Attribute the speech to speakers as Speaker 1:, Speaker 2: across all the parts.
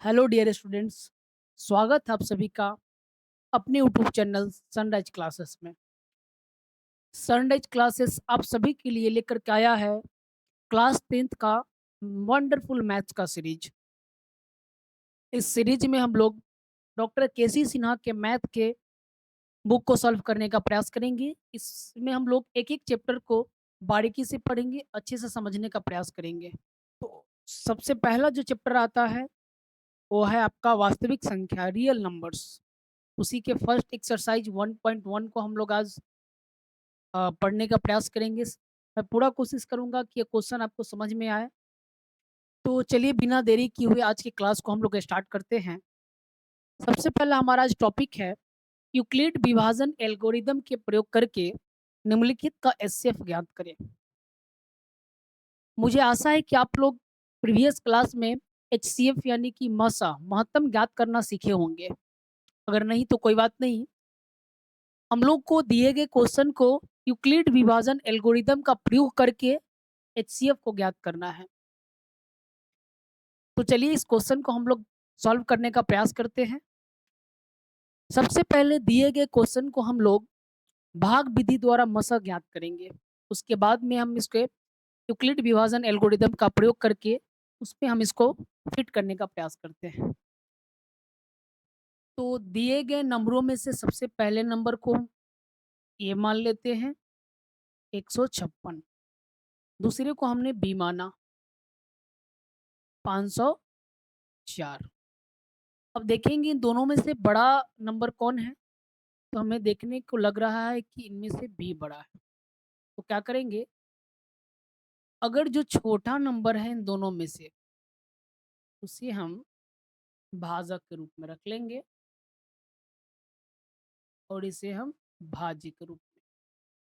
Speaker 1: Hello dear students. स्वागत है आप सभी का अपने यूट्यूब चैनल सनराइज क्लासेस में। सनराइज क्लासेस आप सभी के लिए लेकर के आया है क्लास 10th का वंडरफुल मैथ्स का सीरीज। इस सीरीज में हम लोग डॉक्टर केसी सिन्हा के मैथ के बुक को सॉल्व करने का प्रयास करेंगे। इसमें हम लोग एक एक चैप्टर को बारीकी से पढ़ेंगे, अच्छे से समझने का प्रयास करेंगे। तो सबसे पहला जो चैप्टर आता है वो है आपका वास्तविक संख्या, रियल नंबर्स। उसी के फर्स्ट एक्सरसाइज 1.1 को हम लोग आज पढ़ने का प्रयास करेंगे। मैं पूरा कोशिश करूंगा कि ये क्वेश्चन आपको समझ में आए। तो चलिए बिना देरी किए हुए आज की क्लास को हम लोग स्टार्ट करते हैं। सबसे पहला हमारा आज टॉपिक है यूक्लिड विभाजन एल्गोरिदम के प्रयोग करके निम्नलिखित का एचसीएफ ज्ञात करें। मुझे आशा है कि आप लोग प्रीवियस क्लास में एचसीएफ यानी कि मसा महत्तम ज्ञात करना सीखे होंगे। अगर नहीं तो कोई बात नहीं, हम लोग को दिए गए क्वेश्चन को यूक्लिड विभाजन एल्गोरिदम का प्रयोग करके एचसीएफ को ज्ञात करना है। तो चलिए इस क्वेश्चन को हम लोग सॉल्व करने का प्रयास करते हैं। सबसे पहले दिए गए क्वेश्चन को हम लोग भाग विधि द्वारा मसा ज्ञात करेंगे। उसके बाद में हम इसके यूक्लिड विभाजन एल्गोरिदम का प्रयोग करके उसमें हम इसको फिट करने का प्रयास करते हैं। तो दिए गए नंबरों में से सबसे पहले नंबर को हम ए मान लेते हैं 156। दूसरे को हमने बी माना 504। अब देखेंगे इन दोनों में से बड़ा नंबर कौन है। तो हमें देखने को लग रहा है कि इनमें से बी बड़ा है। तो क्या करेंगे, अगर जो छोटा नंबर है इन दोनों में से उसे हम भाजक के रूप में रख लेंगे और इसे हम भाज्य के रूप में,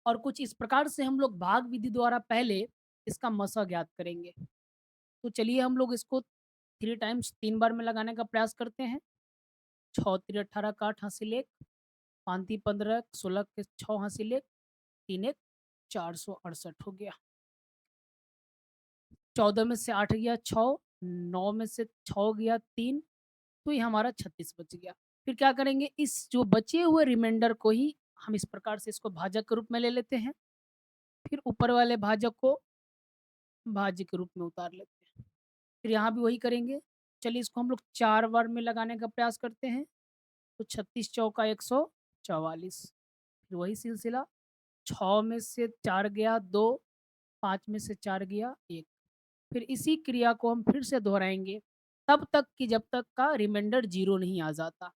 Speaker 1: और कुछ इस प्रकार से हम लोग भाग विधि द्वारा पहले इसका मसा ज्ञात करेंगे। तो चलिए हम लोग इसको 3 टाइम्स 3 बार में लगाने का प्रयास करते हैं। 6 3 18 का 8 हासिल 1, 5 3 15 16 के 6 हासिल 1, 3 1 468 हो गया। 14 में से 8 गया 6, 9 में से 6 गया 3, तो ये हमारा 36 बच गया। फिर क्या करेंगे, इस जो बचे हुए रिमाइंडर को ही हम इस प्रकार से इसको भाजक के रूप में ले लेते हैं। फिर ऊपर वाले भाजक को भाज्य के रूप में उतार लेते हैं। फिर यहाँ भी वही करेंगे। चलिए इसको हम लोग 4 बार में लगाने का प्रयास करते हैं। तो 36 चौका 144। फिर वही सिलसिला, 6 में से 4 गया 2, 5 में से 4 गया 1। फिर इसी क्रिया को हम फिर से दोहराएंगे तब तक कि जब तक का रिमाइंडर 0 नहीं आ जाता।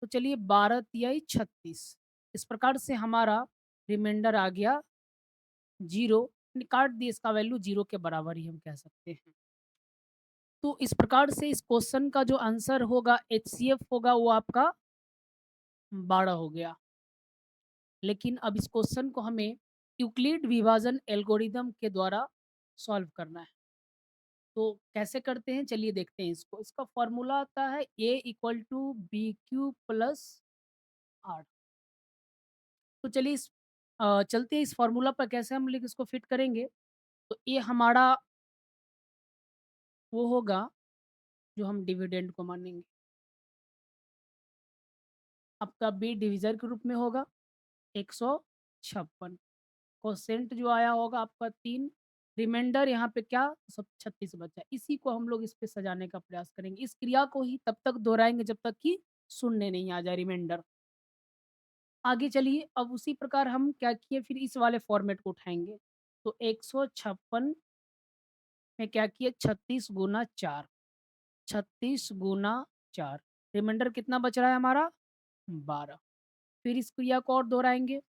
Speaker 1: तो चलिए 12 तिहाई 36, इस प्रकार से हमारा रिमाइंडर आ गया 0। काट दिए, इसका वैल्यू 0 के बराबर ही हम कह सकते हैं। तो इस प्रकार से इस क्वेश्चन का जो आंसर होगा एचसीएफ होगा वो आपका 12 हो गया। लेकिन अब इस क्वेश्चन को हमें यूक्लिड विभाजन एल्गोरिदम के द्वारा सॉल्व करना है। तो कैसे करते हैं चलिए देखते हैं इसको। इसका फॉर्मूला आता है a equal to b q plus r. तो चलिए चलते हैं इस फॉर्मूला पर कैसे हम लोग इसको फिट करेंगे। तो ये हमारा वो होगा जो हम डिविडेंड को मानेंगे। आपका बी डिविजर के रूप में होगा 156। कोसेंट जो आया होगा आपका 3। रिमाइंडर यहाँ पे क्या सब 36 बचा। इसी को हम लोग इस पे सजाने का प्रयास करेंगे। इस क्रिया को ही तब तक दोहराएंगे जब तक कि शून्य नहीं आ जाए रिमाइंडर। आगे चलिए अब उसी प्रकार हम क्या किए, फिर इस वाले फॉर्मेट को उठाएंगे। तो 156 में क्या किए 36 गुना 4, 36 गुना 4, रिमाइंडर कितना बच रहा है हमारा 12। फिर इस क्रिया को और दोहराएंगे।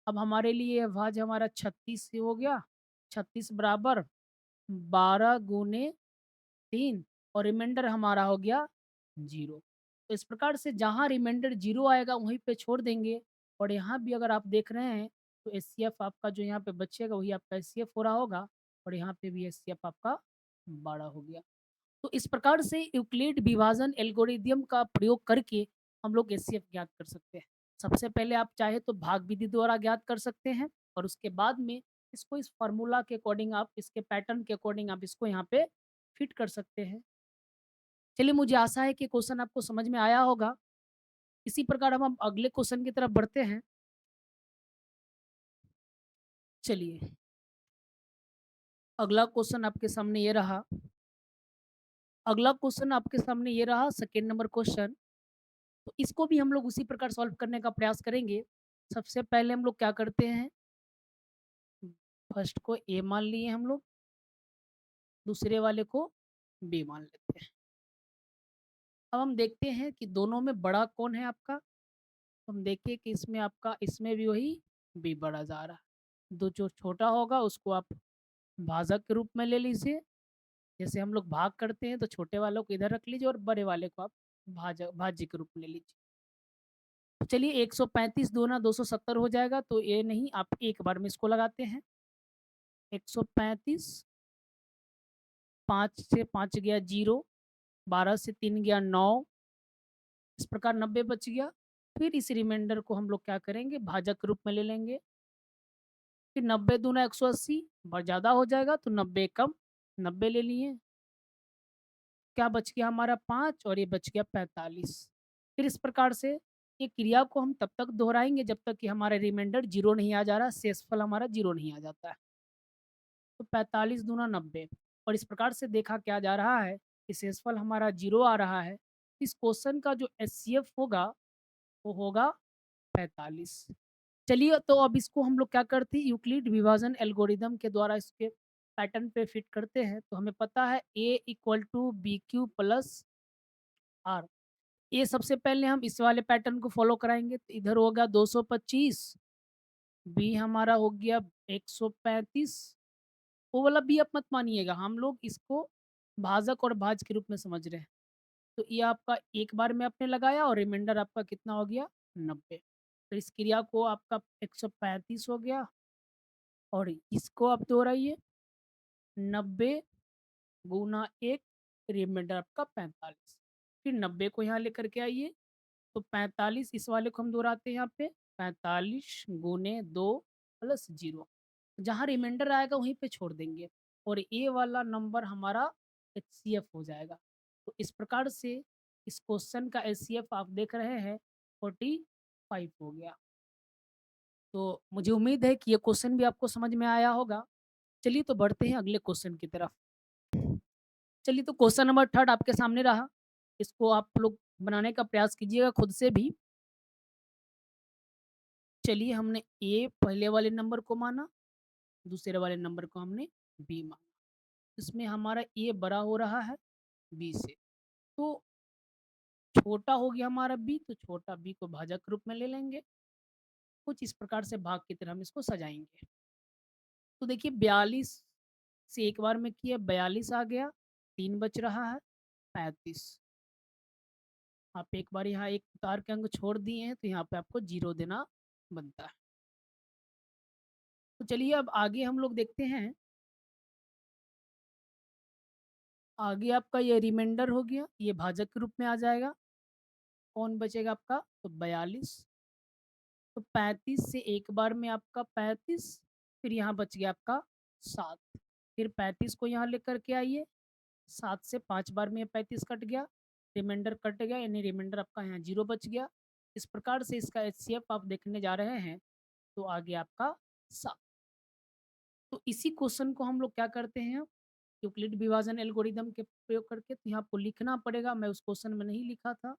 Speaker 1: अब हमारे लिए यह भाज्य हमारा 36 से हो गया। 36 बराबर 12 गुने 3 और रिमाइंडर हमारा हो गया 0। तो इस प्रकार से जहाँ रिमाइंडर 0 आएगा वहीं पे छोड़ देंगे। और यहाँ भी अगर आप देख रहे हैं तो एचसीएफ आपका जो यहाँ पे बचेगा वही आपका एचसीएफ हो रहा होगा। और यहाँ पे भी एचसीएफ आपका 12 हो गया। तो इस प्रकार से यूक्लिड विभाजन एल्गोरिदम का प्रयोग करके हम लोग एचसीएफ ज्ञात कर सकते हैं। सबसे पहले आप चाहे तो भाग विधि द्वारा ज्ञात कर सकते हैं, और उसके बाद में इसको इस फॉर्मूला के अकॉर्डिंग आप इसके पैटर्न के अकॉर्डिंग आप इसको यहाँ पे फिट कर सकते हैं। चलिए मुझे आशा है कि क्वेश्चन आपको समझ में आया होगा। इसी प्रकार हम अब अगले क्वेश्चन की तरफ बढ़ते हैं। चलिए, अगला क्वेश्चन आपके सामने ये रहा। अगला क्वेश्चन आपके सामने ये रहा सेकंड नंबर क्वेश्चन। तो इसको भी हम लोग उसी प्रकार सॉल्व करने का प्रयास करेंगे। सबसे पहले हम लोग क्या करते हैं, फर्स्ट को ए मान लिए हम लोग, दूसरे वाले को बी मान लेते हैं। अब हम देखते हैं कि दोनों में बड़ा कौन है आपका। तो हम देखिए कि इसमें आपका, इसमें भी वही बी बड़ा जा रहा है। दो जो छोटा होगा उसको आप भाजक के रूप में ले लीजिए। जैसे हम लोग भाग करते हैं तो छोटे वालों को इधर रख लीजिए और बड़े वाले को आप भाज्य के रूप में ले लीजिए। तो चलिए 135 दूना 270 हो जाएगा, तो ये नहीं, आप एक बार में इसको लगाते हैं। 135, 5 से 5 गया 0, 12 से 3 गया 9, इस प्रकार 90 बच गया। फिर इस रिमाइंडर को हम लोग क्या करेंगे, भाजक के रूप में ले लेंगे। फिर 90 दूना 180, ज़्यादा हो जाएगा तो 90 कम, 90 ले लिए। क्या बच गया हमारा 5 और ये बच गया 45। फिर इस प्रकार से ये क्रिया को हम तब तक दोहराएंगे जब तक कि हमारा रिमाइंडर 0 नहीं आ जा रहा, शेषफल हमारा 0 नहीं आ जाता है। तो 45 दूना 90, और इस प्रकार से देखा क्या जा रहा है कि शेषफल हमारा 0 आ रहा है। इस क्वेश्चन का जो एचसीएफ होगा वो होगा 45। चलिए तो अब इसको हम लोग क्या करते हैं, यूक्लिड विभाजन एल्गोरिदम के द्वारा इसके पैटर्न पे फिट करते हैं। तो हमें पता है a equal to b q plus r. ये सबसे पहले हम इस वाले पैटर्न को फॉलो कराएंगे। तो इधर होगा 225, बी हमारा हो गया 135। वो वाला बी आप मत मानिएगा, हम लोग इसको भाजक और भाज के रूप में समझ रहे हैं। तो ये आपका एक बार में आपने लगाया और रिमाइंडर आपका कितना हो गया, 90। तो इस क्रिया को आपका 135 हो गया, और इसको आप दोहराइए, 90 गुना 1, रिमाइंडर आपका 45। फिर 90 को यहाँ लेकर के आइए, तो 45 इस वाले को हम दोहराते हैं यहाँ पे, 45 गुने 2 प्लस 0, जहाँ रिमाइंडर आएगा वहीं पे छोड़ देंगे, और ये वाला नंबर हमारा एचसीएफ हो जाएगा। तो इस प्रकार से इस क्वेश्चन का एचसीएफ आप देख रहे हैं 45 हो गया। तो मुझे उम्मीद है कि ये क्वेश्चन भी आपको समझ में आया होगा। चलिए तो बढ़ते हैं अगले क्वेश्चन की तरफ। चलिए तो क्वेश्चन नंबर थर्ड आपके सामने रहा। इसको आप लोग बनाने का प्रयास कीजिएगा खुद से भी। चलिए हमने ए पहले वाले नंबर को माना, दूसरे वाले नंबर को हमने बी माना। इसमें हमारा ए बड़ा हो रहा है बी से, तो छोटा हो गया हमारा बी, तो छोटा बी को भाजक रूप में ले लेंगे। कुछ इस प्रकार से भाग की तरह हम इसको सजाएंगे। तो देखिए 42 से एक बार में किया 42 आ गया, 3 बच रहा है 35। आप एक बार यहाँ एक उतार के अंक छोड़ दिए हैं तो यहाँ पे आपको 0 देना बनता है। तो चलिए अब आगे हम लोग देखते हैं। आगे आपका ये रिमाइंडर हो गया, ये भाजक के रूप में आ जाएगा। कौन बचेगा आपका, तो 42। तो 35 से एक बार में आपका 35, फिर यहाँ बच गया आपका 7। फिर 35 को यहाँ लेकर के आइए, 7 से 5 बार में 35 कट गया, रिमाइंडर कट गया, यानी रिमाइंडर आपका यहाँ 0 बच गया। इस प्रकार से इसका एचसीएफ आप देखने जा रहे हैं, तो आ गया आपका 7। तो इसी क्वेश्चन को हम लोग क्या करते हैं, यूक्लिड विभाजन एल्गोरिदम के प्रयोग करके, तो यहाँ आपको लिखना पड़ेगा। मैं उस क्वेश्चन में नहीं लिखा था,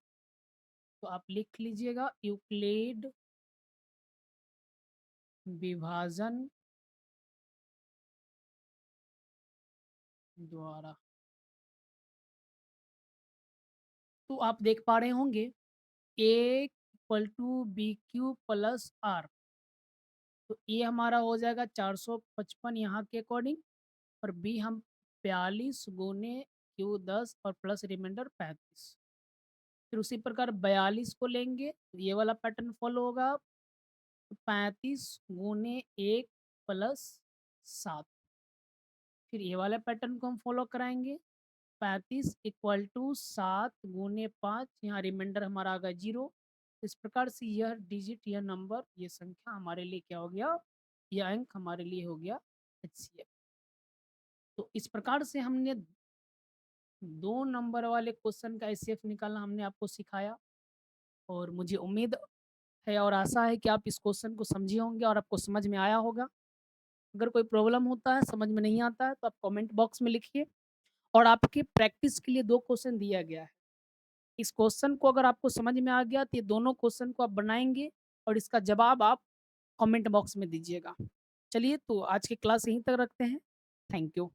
Speaker 1: तो आप लिख लीजिएगा यूक्लिड विभाजन द्वारा। तो आप देख पा रहे होंगे a equal to b q plus r. तो ए हमारा हो जाएगा 455 यहाँ के अकॉर्डिंग, और बी हम 42 गुने क्यू 10 और प्लस रिमाइंडर 35। फिर उसी प्रकार 42 को लेंगे तो ये वाला पैटर्न फॉलो होगा, 35 गुने 1 प्लस 7। फिर ये वाले पैटर्न को हम फॉलो कराएंगे, 35 इक्वल टू 7 गुने 5, यहाँ रिमाइंडर हमारा आ गया 0। इस प्रकार से यह डिजिट, यह नंबर, ये संख्या हमारे लिए क्या हो गया, यह अंक हमारे लिए हो गया एचसीएफ। तो इस प्रकार से हमने 2 नंबर वाले क्वेश्चन का एचसीएफ निकालना हमने आपको सिखाया और मुझे उम्मीद है और आशा है कि आप इस क्वेश्चन को समझे होंगे और आपको समझ में आया होगा। अगर कोई प्रॉब्लम होता है, समझ में नहीं आता है, तो आप कमेंट बॉक्स में लिखिए और आपकी प्रैक्टिस के लिए 2 क्वेश्चन दिया गया है। इस क्वेश्चन को अगर आपको समझ में आ गया, तो ये दोनों क्वेश्चन को आप बनाएँगे और इसका जवाब आप कमेंट बॉक्स में दीजिएगा। चलिए, तो आज की क्लास यहीं तक रखते हैं। Thank you.